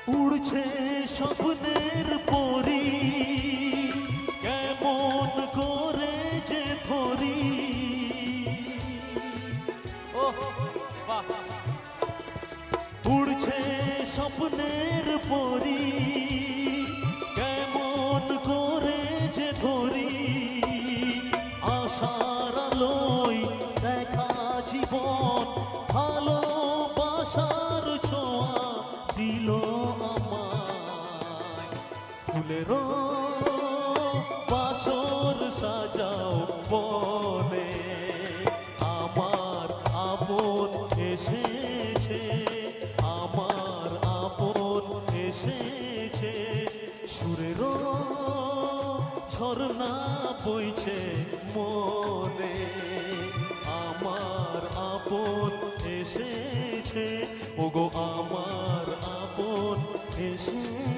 উড়ছে স্বপ্নের পরি, কেমন করে যে ধরি। উড়ছে স্বপ্নের পরি, কেমন করে যে ধরি। আশার আলোয় দেখা জীবন, ভালোবাসার ছোঁয়া দিল আমায়। ফুলেরও বাসর সাজাও বলে, আমার আপন এসেছে, আমার আপন এসেছে। সুরেরও ঝর্ণা বইছে মনে, আমার আপন এসেছে। ওগো আমার আপন এসেছে।